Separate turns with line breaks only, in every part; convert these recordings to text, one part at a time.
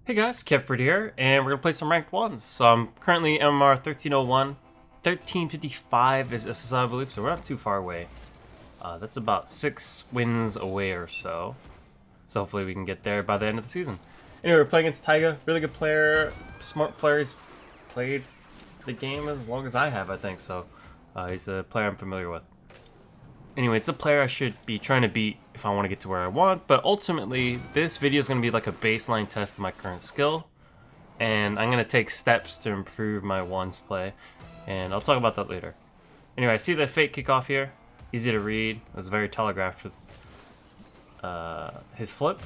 Hey guys, Kevpert here, and we're gonna play some ranked ones. So I'm currently MMR 1301, 1355 is SSI, I believe, so we're not too far away. That's about 6 wins away or so. So hopefully we can get there by the end of the season. Anyway, we're playing against Taiga, really good player, smart player. He's played the game as long as I have, I think. So he's a player I'm familiar with. Anyway, it's a player I should be trying to beat if I want to get to where I want, but ultimately, this video is going to be like a baseline test of my current skill, and I'm going to take steps to improve my ones play, and I'll talk about that later. Anyway, I see the fake kickoff here. Easy to read. It was very telegraphed with his flip,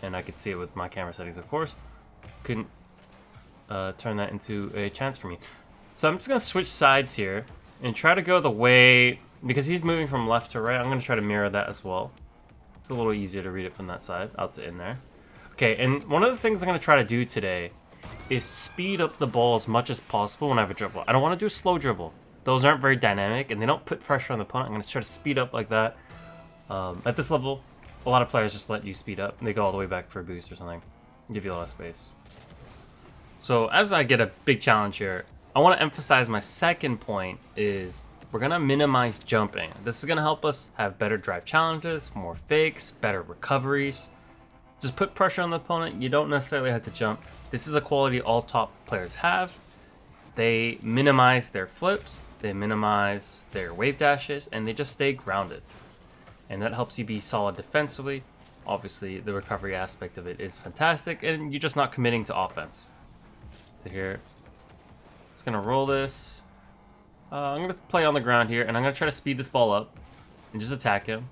and I could see it with my camera settings, of course. Couldn't turn that into a chance for me. So I'm just going to switch sides here and try to go the way... Because he's moving from left to right, I'm going to try to mirror that as well. It's a little easier to read it from that side, out to in there. Okay, and one of the things I'm going to try to do today is speed up the ball as much as possible when I have a dribble. I don't want to do a slow dribble. Those aren't very dynamic, and they don't put pressure on the opponent. I'm going to try to speed up like that. At this level, a lot of players just let you speed up, and they go all the way back for a boost or something. Give you a lot of space. So as I get a big challenge here, I want to emphasize my second point is... We're going to minimize jumping. This is going to help us have better drive challenges, more fakes, better recoveries. Just put pressure on the opponent. You don't necessarily have to jump. This is a quality all top players have. They minimize their flips, they minimize their wave dashes, and they just stay grounded. And that helps you be solid defensively. Obviously, the recovery aspect of it is fantastic, and you're just not committing to offense. So here, just going to roll this. I'm going to play on the ground here, and I'm going to try to speed this ball up and just attack him.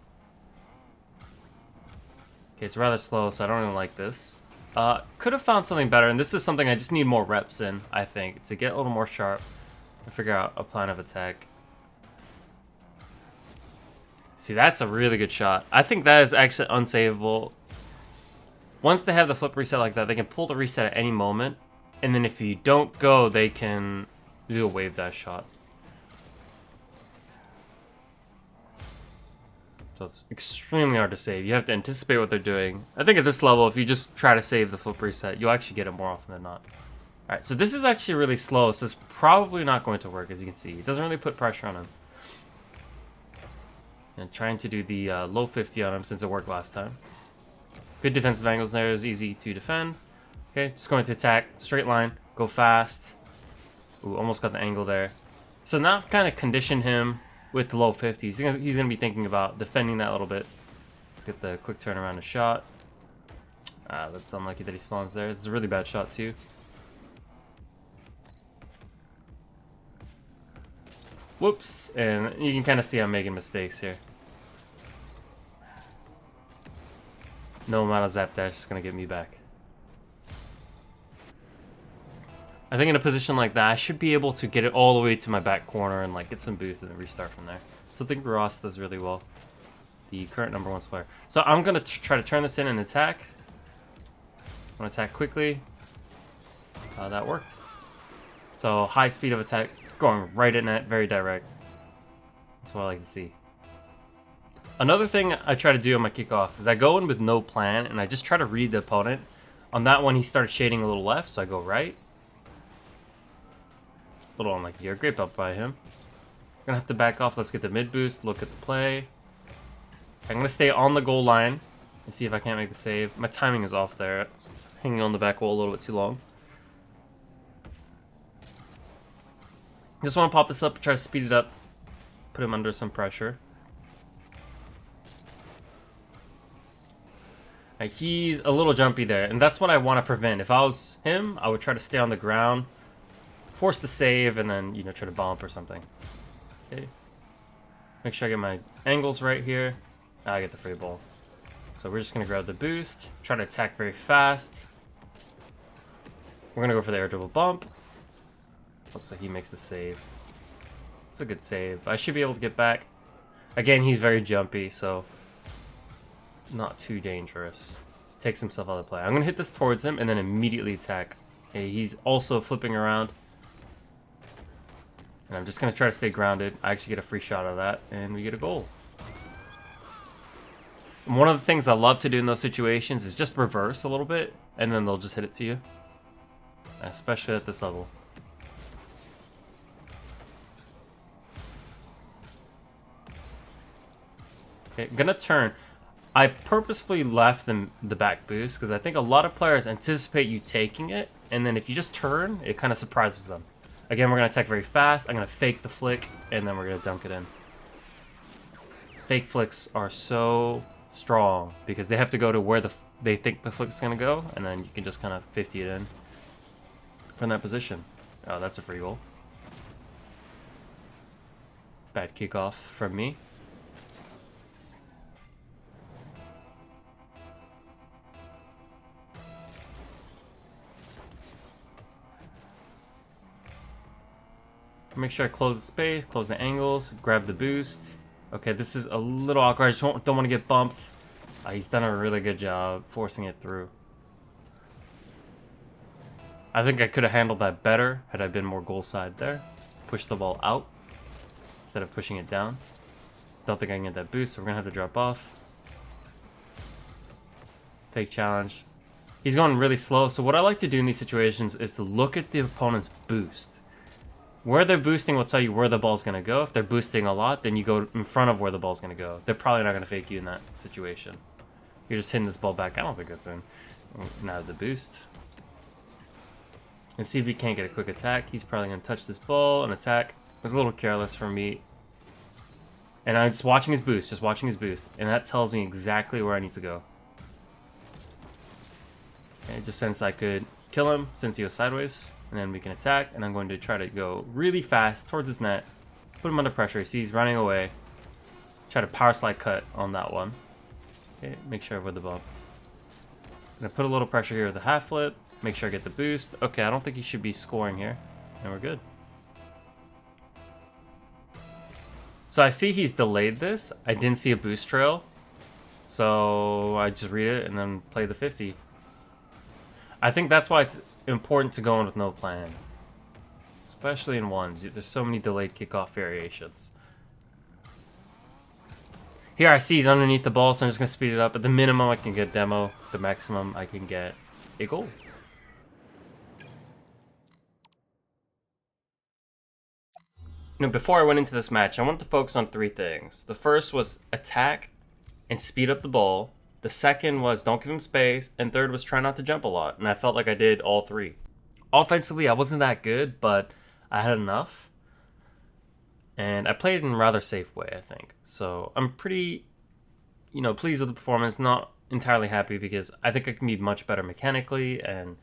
Okay, it's rather slow, so I don't really like this. Could have found something better, and this is something I just need more reps in, I think, to get a little more sharp and figure out a plan of attack. See, that's a really good shot. I think that is actually unsavable. Once they have the flip reset like that, they can pull the reset at any moment, and then if you don't go, they can do a wave dash shot. So it's extremely hard to save. You have to anticipate what they're doing. I think at this level, if you just try to save the flip reset, you'll actually get it more often than not. Alright, so this is actually really slow, so it's probably not going to work, as you can see. It doesn't really put pressure on him. And trying to do the low 50 on him since it worked last time. Good defensive angles there, is easy to defend. Okay, just going to attack, straight line, go fast. Ooh, almost got the angle there. So now I've kind of conditioned him with the low 50s. He's going to be thinking about defending that a little bit. Let's get the quick turnaround and shot. That's unlucky that he spawns there. This is a really bad shot too. Whoops, and you can kind of see I'm making mistakes here. No amount of zap dash is going to get me back. I think in a position like that, I should be able to get it all the way to my back corner and like get some boost and then restart from there. So I think Ross does really well. The current #1 player. So I'm going to try to turn this in and attack. I'm going to attack quickly. That worked. So high speed of attack, going right at net, very direct. That's what I like to see. Another thing I try to do on my kickoffs is I go in with no plan and I just try to read the opponent. On that one, he started shading a little left, so I go right. Little unlucky here. Great bump by him. Gonna have to back off. Let's get the mid boost. Look at the play. I'm gonna stay on the goal line and see if I can't make the save. My timing is off there. Hanging on the back wall a little bit too long. Just want to pop this up, try to speed it up, put him under some pressure. Right, he's a little jumpy there, and that's what I want to prevent. If I was him, I would try to stay on the ground. Force the save and then, you know, try to bump or something. Okay. Make sure I get my angles right here. I get the free ball. So we're just going to grab the boost. Try to attack very fast. We're going to go for the air dribble bump. Looks like he makes the save. It's a good save. I should be able to get back. Again, he's very jumpy, so not too dangerous. Takes himself out of the play. I'm going to hit this towards him and then immediately attack. Okay, he's also flipping around. And I'm just going to try to stay grounded. I actually get a free shot of that, and we get a goal. And one of the things I love to do in those situations is just reverse a little bit and then they'll just hit it to you. Especially at this level. Okay, I'm gonna turn. I purposefully left the back boost because I think a lot of players anticipate you taking it, and then if you just turn, it kind of surprises them. Again, we're gonna attack very fast. I'm gonna fake the flick, and then we're gonna dunk it in. Fake flicks are so strong because they have to go to where they think the flick's gonna go, and then you can just kind of 50 it in from that position. Oh, that's a free goal. Bad kickoff from me. Make sure I close the space, close the angles, grab the boost. Okay, this is a little awkward. I just don't want to get bumped. He's done a really good job forcing it through. I think I could have handled that better had I been more goal side there. Push the ball out instead of pushing it down. Don't think I can get that boost, so we're going to have to drop off. Fake challenge. He's going really slow, so what I like to do in these situations is to look at the opponent's boost. Where they're boosting will tell you where the ball's going to go. If they're boosting a lot, then you go in front of where the ball's going to go. They're probably not going to fake you in that situation. You're just hitting this ball back. I don't think that's in. Now the boost. And see if he can't get a quick attack. He's probably going to touch this ball and attack. It was a little careless from me. And I'm just watching his boost, And that tells me exactly where I need to go. Okay, just since I could kill him, since he was sideways. And then we can attack, and I'm going to try to go really fast towards his net. Put him under pressure. You see he's running away. Try to power slide cut on that one. Okay, make sure I avoid the bump. I'm going to put a little pressure here with the half flip. Make sure I get the boost. Okay, I don't think he should be scoring here. And we're good. So I see he's delayed this. I didn't see a boost trail. So I just read it and then play the 50. I think that's why it's important to go in with no plan, especially in ones. There's so many delayed kickoff variations. Here I see he's underneath the ball, so I'm just gonna speed it up. At the minimum I can get demo, the maximum I can get a goal. Before I went into this match, I wanted to focus on 3 things. The first was attack and speed up the ball. The second was don't give him space, and third was try not to jump a lot, and I felt like I did all 3. Offensively, I wasn't that good, but I had enough. And I played in a rather safe way, I think. So I'm pretty, pleased with the performance. Not entirely happy because I think I can be much better mechanically and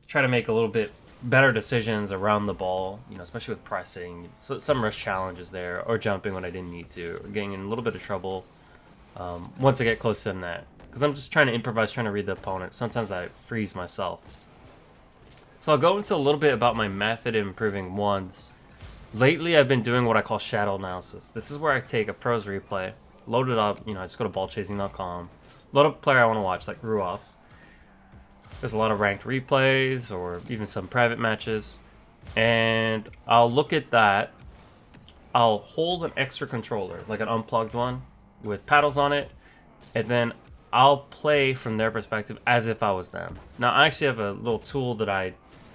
try to make a little bit better decisions around the ball, especially with pressing. So some rush challenges there, or jumping when I didn't need to, or getting in a little bit of trouble once I get close to the net. Because I'm just trying to improvise, trying to read the opponent. Sometimes I freeze myself. So I'll go into a little bit about my method of improving ones. Lately, I've been doing what I call shadow analysis. This is where I take a pros replay, load it up, I just go to ballchasing.com, load up a player I want to watch, like Ruas. There's a lot of ranked replays, or even some private matches. And I'll look at that. I'll hold an extra controller, like an unplugged one, with paddles on it, and then I'll play from their perspective as if I was them. Now, I actually have a little tool that I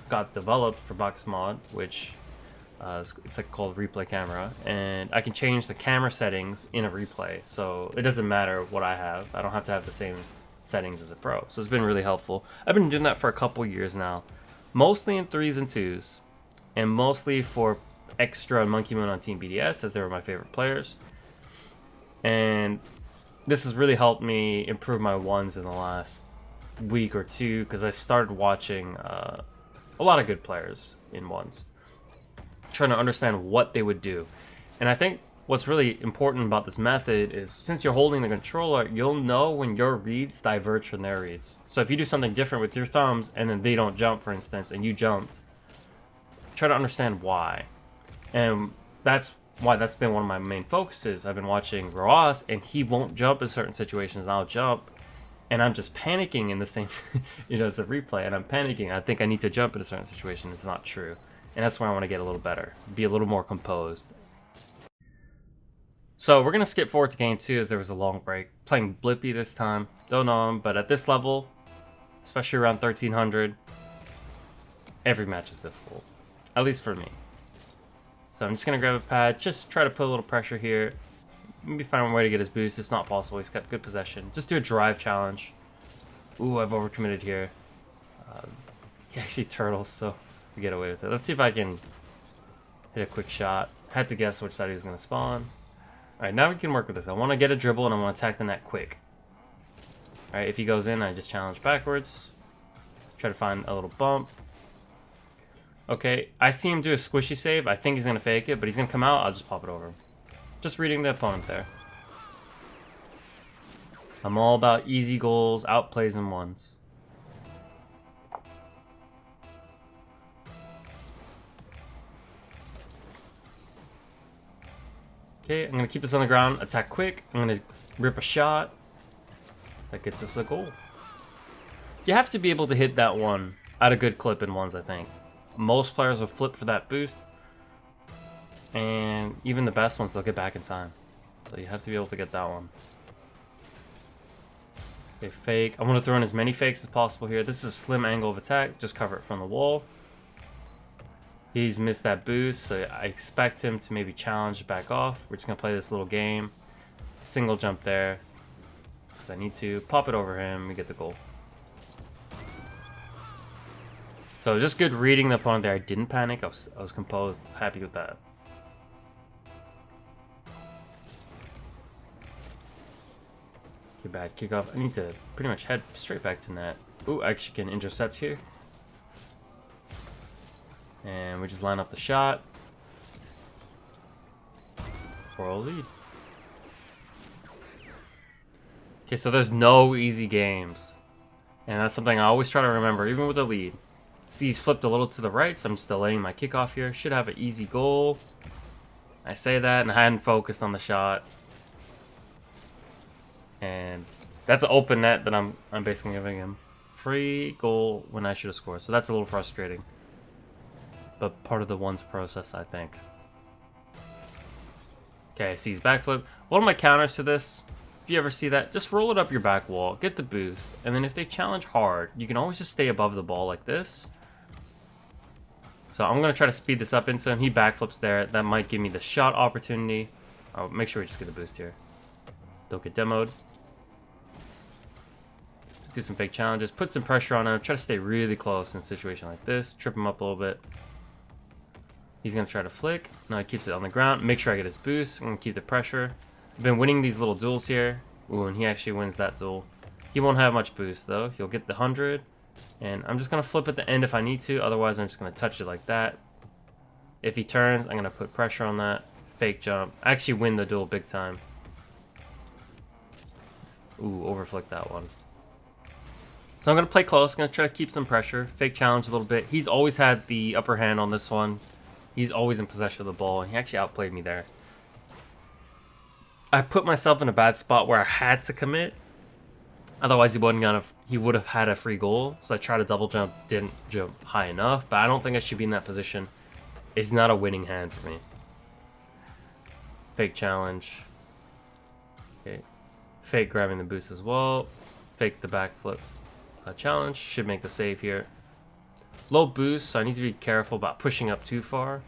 got developed for Box Mod, which it's like called replay camera, and I can change the camera settings in a replay, so it doesn't matter what I have. I don't have to have the same settings as a pro, so it's been really helpful. I've been doing that for a couple years now, mostly in 3s and 2s, and mostly for Extra and Monkey Moon on Team BDS, as they were my favorite players. And this has really helped me improve my ones in the last week or 2, because I started watching a lot of good players in ones, trying to understand what they would do. And I think what's really important about this method is, since you're holding the controller, you'll know when your reads diverge from their reads. So if you do something different with your thumbs and then they don't jump, for instance, and you jumped, try to understand why. And that's why that's been one of my main focuses. I've been watching Roas, and he won't jump in certain situations. I'll jump, and I'm just panicking in the same, it's a replay, and I'm panicking. I think I need to jump in a certain situation. It's not true. And that's where I want to get a little better, be a little more composed. So we're going to skip forward to game 2 as there was a long break. Playing Blippi this time. Don't know him, but at this level, especially around 1300. Every match is difficult, at least for me. So I'm just gonna grab a pad, just try to put a little pressure here. Maybe find a way to get his boost. It's not possible. He's got good possession. Just do a drive challenge. Ooh, I've overcommitted here. He actually turtles, so we get away with it. Let's see if I can hit a quick shot. Had to guess which side he was gonna spawn. Alright, now we can work with this. I want to get a dribble and I want to attack the net quick. Alright, if he goes in, I just challenge backwards. Try to find a little bump. Okay, I see him do a squishy save. I think he's going to fake it, but he's going to come out. I'll just pop it over. Just reading the opponent there. I'm all about easy goals, outplays, and ones. Okay, I'm going to keep this on the ground. Attack quick. I'm going to rip a shot. That gets us a goal. You have to be able to hit that one at a good clip in ones, I think. Most players will flip for that boost, and even the best ones, they'll get back in time. So you have to be able to get that one. Okay, fake. I want to throw in as many fakes as possible here. This is a slim angle of attack. Just cover it from the wall. He's missed that boost, so I expect him to maybe challenge back off. We're just going to play this little game. Single jump there, because I need to. Pop it over him. We get the goal. So just good reading the opponent there. I didn't panic. I was composed. Happy with that. Okay, bad kickoff. I need to pretty much head straight back to net. Ooh, I actually can intercept here. And we just line up the shot. 4-0 lead. Okay, so there's no easy games. And that's something I always try to remember, even with a lead. See, he's flipped a little to the right, so I'm just delaying my kickoff here. Should have an easy goal. I say that, and I hadn't focused on the shot. And that's an open net that I'm basically giving him. Free goal when I should have scored. So that's a little frustrating. But part of the ones process, I think. Okay, I see his backflip. One of my counters to this, if you ever see that, just roll it up your back wall, get the boost, and then if they challenge hard, you can always just stay above the ball like this. So I'm going to try to speed this up into him. He backflips there. That might give me the shot opportunity. I'll make sure we just get the boost here. Don't get demoed. Do some fake challenges. Put some pressure on him. Try to stay really close in a situation like this. Trip him up a little bit. He's going to try to flick. No, he keeps it on the ground. Make sure I get his boost. I'm going to keep the pressure. I've been winning these little duels here. Ooh, and he actually wins that duel. He won't have much boost, though. He'll get the 100. And I'm just going to flip at the end if I need to. Otherwise, I'm just going to touch it like that. If he turns, I'm going to put pressure on that. Fake jump. I actually win the duel big time. Ooh, overflick that one. So I'm going to play close. I'm going to try to keep some pressure. Fake challenge a little bit. He's always had the upper hand on this one. He's always in possession of the ball. And he actually outplayed me there. I put myself in a bad spot where I had to commit. Otherwise, he would have had a free goal. So I tried to double jump, didn't jump high enough. But I don't think I should be in that position. It's not a winning hand for me. Fake challenge. Okay. Fake grabbing the boost as well. Fake the backflip. Challenge. Should make the save here. Low boost, so I need to be careful about pushing up too far.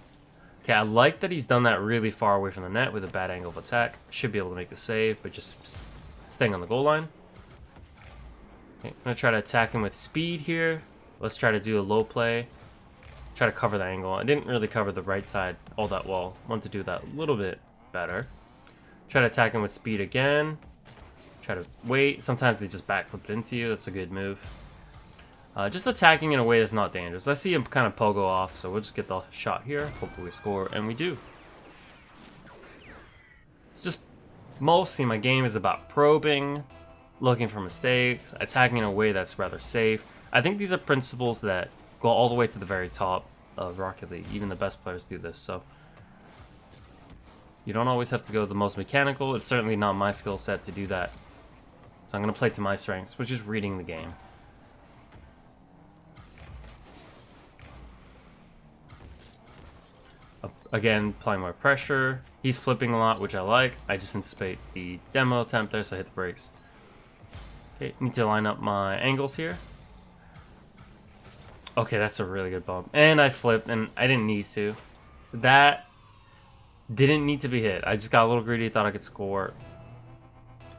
Okay, I like that he's done that really far away from the net with a bad angle of attack. Should be able to make the save, but just staying on the goal line. Okay, I'm going to try to attack him with speed here. Let's try to do a low play. Try to cover the angle. I didn't really cover the right side all that well. Want to do that a little bit better. Try to attack him with speed again. Try to wait. Sometimes they just backflip into you. That's a good move. Just attacking in a way that's not dangerous. I see him kind of pogo off, so we'll just get the shot here. Hopefully we score, and we do. It's just mostly my game is about probing, looking for mistakes, attacking in a way that's rather safe. I think these are principles that go all the way to the very top of Rocket League. Even the best players do this, so you don't always have to go the most mechanical. It's certainly not my skill set to do that. So I'm going to play to my strengths, which is reading the game. Again, applying more pressure. He's flipping a lot, which I like. I just anticipate the demo attempt there, so I hit the brakes. Okay, need to line up my angles here. Okay, that's a really good bump. And I flipped, and I didn't need to. That didn't need to be hit. I just got a little greedy, thought I could score.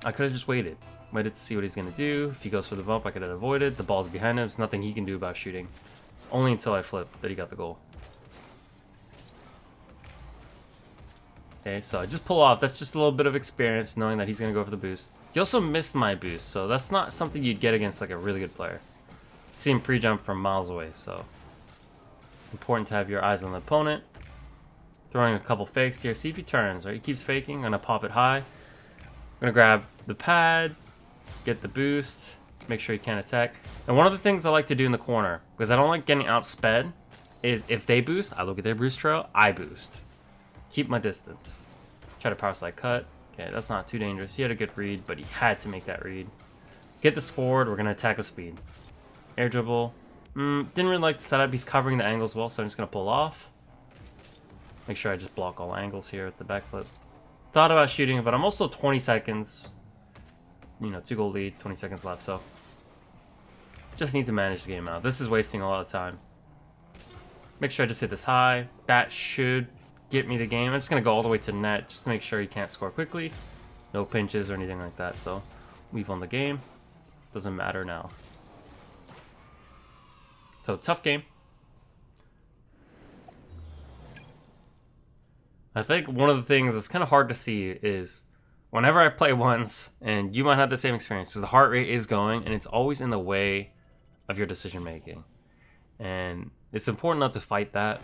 I could have just waited. Waited to see what he's going to do. If he goes for the bump, I could have avoided. The ball's behind him. There's nothing he can do about shooting. Only until I flipped that he got the goal. Okay, so I just pull off. That's just a little bit of experience, knowing that he's going to go for the boost. He also missed my boost, so that's not something you'd get against like a really good player. See him pre-jump from miles away, so important to have your eyes on the opponent. Throwing a couple fakes here. See if he turns, right? He keeps faking. I'm going to pop it high. I'm going to grab the pad, get the boost, make sure he can't attack. And one of the things I like to do in the corner, because I don't like getting outsped, is if they boost, I look at their boost trail, I boost. Keep my distance. Try to power slide cut. Okay, that's not too dangerous. He had a good read, but he had to make that read. Get this forward. We're going to attack with speed. Air dribble. Didn't really like the setup. He's covering the angles well, so I'm just going to pull off. Make sure I just block all angles here with the backflip. Thought about shooting, but I'm also 20 seconds. You know, 2-goal lead, 20 seconds left, so just need to manage the game out. This is wasting a lot of time. Make sure I just hit this high. That should get me the game. I'm just going to go all the way to net just to make sure he can't score quickly. No pinches or anything like that, so we've won the game. Doesn't matter now. So, tough game. I think one of the things that's kind of hard to see is whenever I play once, and you might have the same experience, because the heart rate is going, and it's always in the way of your decision making. And it's important not to fight that.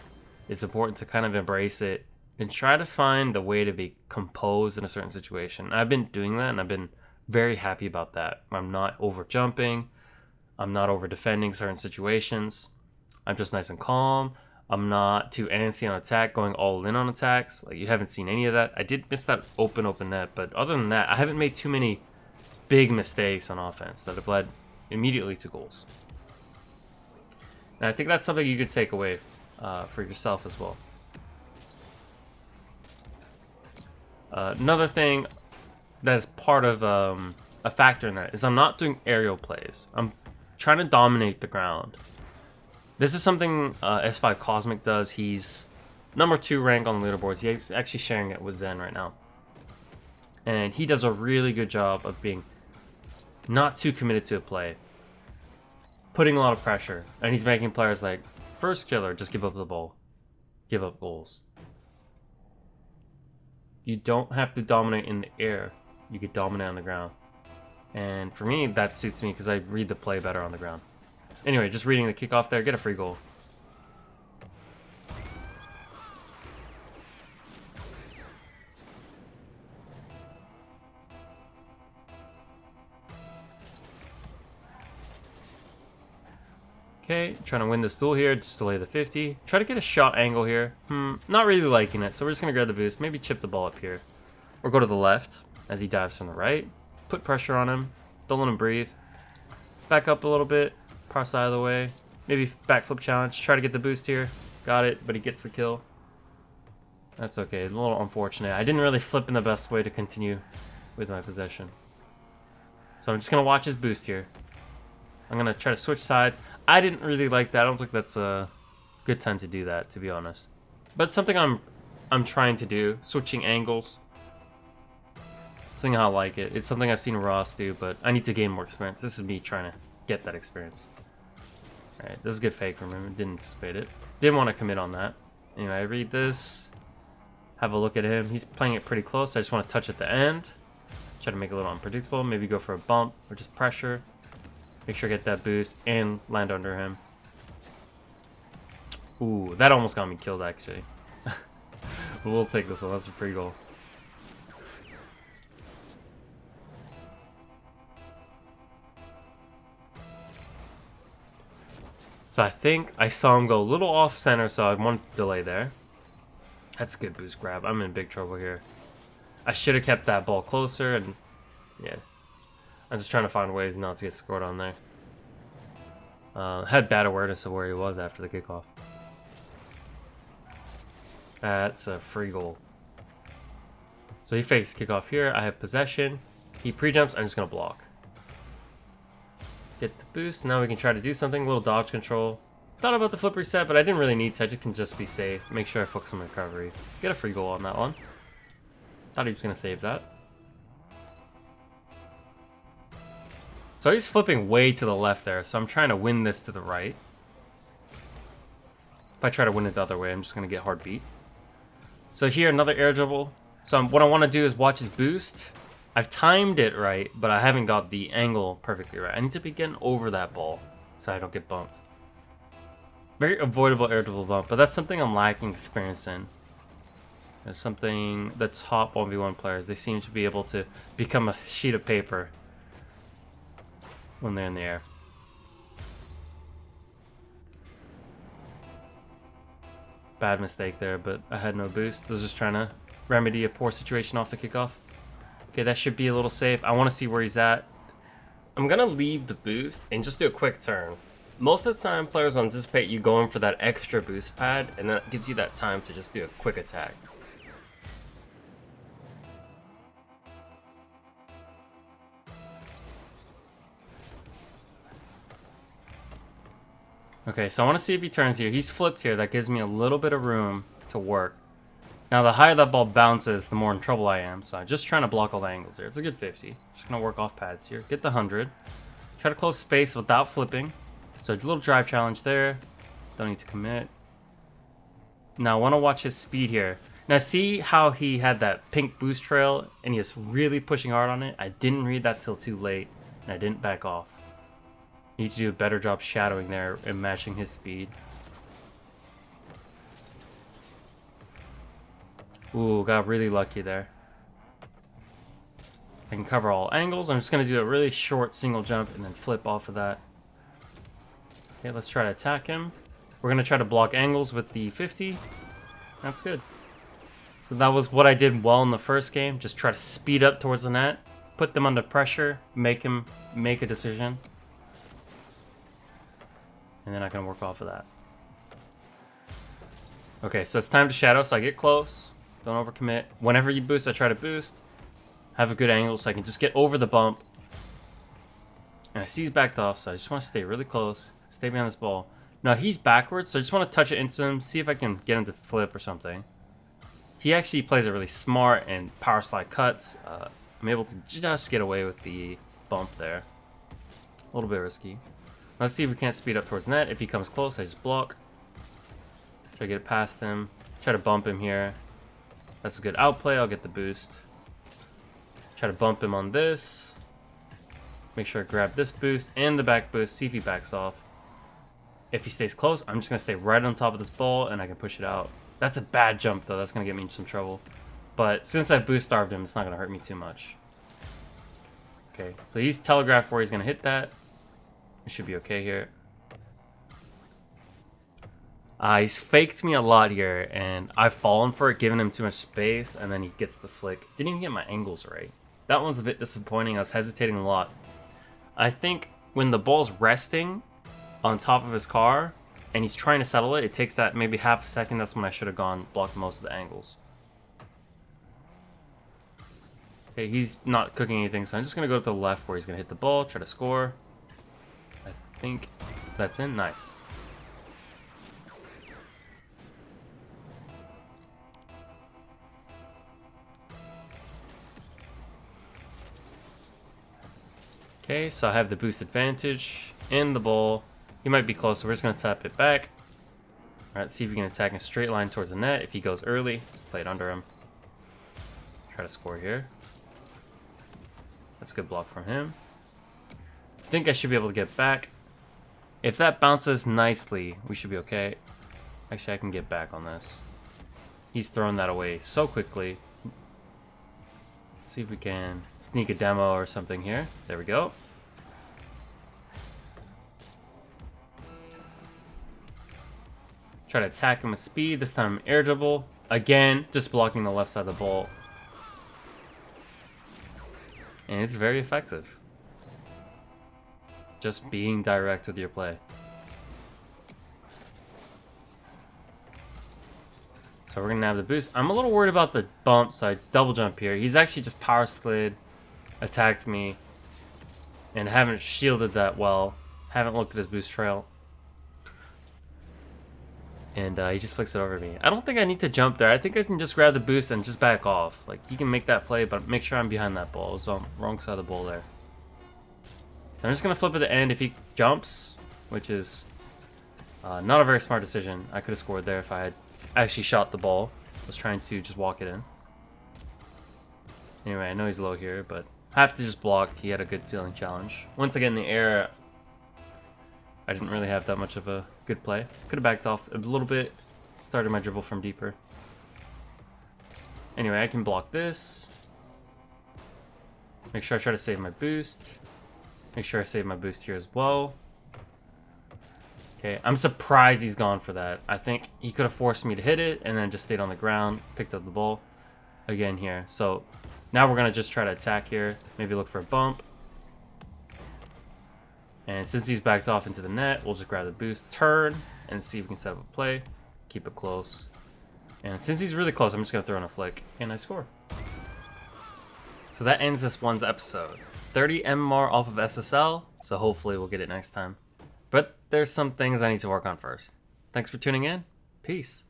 It's important to kind of embrace it and try to find the way to be composed in a certain situation. I've been doing that, and I've been very happy about that. I'm not over jumping. I'm not over defending certain situations. I'm just nice and calm. I'm not too antsy on attack, going all in on attacks. Like, you haven't seen any of that. I did miss that open net, but other than that, I haven't made too many big mistakes on offense that have led immediately to goals. And I think that's something you could take away for yourself as well. Another thing that's part of a factor in that is I'm not doing aerial plays. I'm trying to dominate the ground. This is something S5 Cosmic does. He's number 2 rank on the leaderboards. He's actually sharing it with Zen right now. And he does a really good job of being not too committed to a play. Putting a lot of pressure. And he's making players like, first killer, just give up the ball. Give up goals. You don't have to dominate in the air. You could dominate on the ground. And for me, that suits me because I read the play better on the ground. Anyway, just reading the kickoff there, get a free goal. Okay, trying to win this duel here, just delay the 50. Try to get a shot angle here. Not really liking it, so we're just going to grab the boost. Maybe chip the ball up here. Or go to the left as he dives from the right. Put pressure on him. Don't let him breathe. Back up a little bit. Pass out of the way. Maybe backflip challenge. Try to get the boost here. Got it, but he gets the kill. That's okay. A little unfortunate. I didn't really flip in the best way to continue with my possession. So I'm just going to watch his boost here. I'm going to try to switch sides. I didn't really like that. I don't think that's a good time to do that, to be honest. But it's something I'm trying to do. Switching angles. Something I like it. It's something I've seen Ross do, but I need to gain more experience. This is me trying to get that experience. Alright, this is a good fake from him. Didn't anticipate it. Didn't want to commit on that. Anyway, I read this. Have a look at him. He's playing it pretty close. I just want to touch at the end. Try to make it a little unpredictable. Maybe go for a bump or just pressure. Make sure I get that boost and land under him. Ooh, that almost got me killed, actually. But we'll take this one. That's a free goal. So I think I saw him go a little off center, so I want to delay there. That's a good boost grab. I'm in big trouble here. I should have kept that ball closer, and yeah. I'm just trying to find ways not to get scored on there. Had bad awareness of where he was after the kickoff. That's a free goal. So he fakes kickoff here. I have possession. He pre-jumps. I'm just going to block. Get the boost. Now we can try to do something. A little dodge control. Thought about the flip reset, but I didn't really need to. I just can just be safe. Make sure I focus on recovery. Get a free goal on that one. Thought he was going to save that. So he's flipping way to the left there, so I'm trying to win this to the right. If I try to win it the other way, I'm just going to get hard beat. So here, another air dribble. So what I want to do is watch his boost. I've timed it right, but I haven't got the angle perfectly right. I need to be getting over that ball so I don't get bumped. Very avoidable air dribble bump, but that's something I'm lacking experience in. There's something the top 1v1 players, they seem to be able to become a sheet of paper when they're in the air. Bad mistake there, but I had no boost. I was just trying to remedy a poor situation off the kickoff. Okay, that should be a little safe. I want to see where he's at. I'm going to leave the boost and just do a quick turn. Most of the time, players will anticipate you going for that extra boost pad, and that gives you that time to just do a quick attack. Okay, so I want to see if he turns here. He's flipped here. That gives me a little bit of room to work. Now, the higher that ball bounces, the more in trouble I am. So I'm just trying to block all the angles there. It's a good 50. Just going to work off pads here. Get the 100. Try to close space without flipping. So a little drive challenge there. Don't need to commit. Now I want to watch his speed here. Now see how he had that pink boost trail and he is really pushing hard on it? I didn't read that till too late and I didn't back off. Need to do a better job shadowing there and matching his speed. Ooh, got really lucky there. I can cover all angles. I'm just going to do a really short single jump and then flip off of that. Okay, let's try to attack him. We're going to try to block angles with the 50. That's good. So that was what I did well in the first game. Just try to speed up towards the net, put them under pressure, make him make a decision. And then I can work off of that. Okay, so it's time to shadow, so I get close. Don't overcommit. Whenever you boost, I try to boost. Have a good angle so I can just get over the bump. And I see he's backed off, so I just want to stay really close. Stay behind this ball. Now he's backwards, so I just want to touch it into him, see if I can get him to flip or something. He actually plays it really smart and power slide cuts. I'm able to just get away with the bump there. A little bit risky. Let's see if we can't speed up towards net. If he comes close, I just block. Try to get it past him. Try to bump him here. That's a good outplay. I'll get the boost. Try to bump him on this. Make sure I grab this boost and the back boost. See if he backs off. If he stays close, I'm just going to stay right on top of this ball and I can push it out. That's a bad jump though. That's going to get me in some trouble. But since I've boost starved him, it's not going to hurt me too much. Okay, so he's telegraphed where he's going to hit that. It should be okay here. He's faked me a lot here, and I've fallen for it, giving him too much space, and then he gets the flick. Didn't even get my angles right. That one's a bit disappointing. I was hesitating a lot. I think when the ball's resting on top of his car, and he's trying to settle it, it takes that maybe half a second. That's when I should have gone blocked most of the angles. Okay, he's not cooking anything, so I'm just going to go to the left where he's going to hit the ball, try to score. I think that's in. Nice. Okay, so I have the boost advantage in the ball. He might be close, so we're just going to tap it back. Alright, see if we can attack in a straight line towards the net. If he goes early, just play it under him. Try to score here. That's a good block from him. I think I should be able to get back. If that bounces nicely, we should be okay. Actually, I can get back on this. He's throwing that away so quickly. Let's see if we can sneak a demo or something here. There we go. Try to attack him with speed. This time air dribble. Again, just blocking the left side of the ball. And it's very effective. Just being direct with your play. So we're going to have the boost. I'm a little worried about the bump, so I double jump here. He's actually just power slid, attacked me, and haven't shielded that well. Haven't looked at his boost trail. And he just flicks it over me. I don't think I need to jump there. I think I can just grab the boost and just back off. Like, he can make that play, but make sure I'm behind that ball. So I'm wrong side of the ball there. I'm just going to flip at the end if he jumps, which is not a very smart decision. I could have scored there if I had actually shot the ball. I was trying to just walk it in. Anyway, I know he's low here, but I have to just block. He had a good ceiling challenge. Once again, in the air, I didn't really have that much of a good play. Could have backed off a little bit. Started my dribble from deeper. Anyway, I can block this. Make sure I try to save my boost. Make sure I save my boost here as well. Okay, I'm surprised he's gone for that. I think he could have forced me to hit it and then just stayed on the ground, picked up the ball again here. So now we're going to just try to attack here. Maybe look for a bump. And since he's backed off into the net, we'll just grab the boost, turn, and see if we can set up a play. Keep it close. And since he's really close, I'm just going to throw in a flick, and I score. So that ends this one's episode. 30 MMR off of SSL, so hopefully we'll get it next time. But there's some things I need to work on first. Thanks for tuning in. Peace.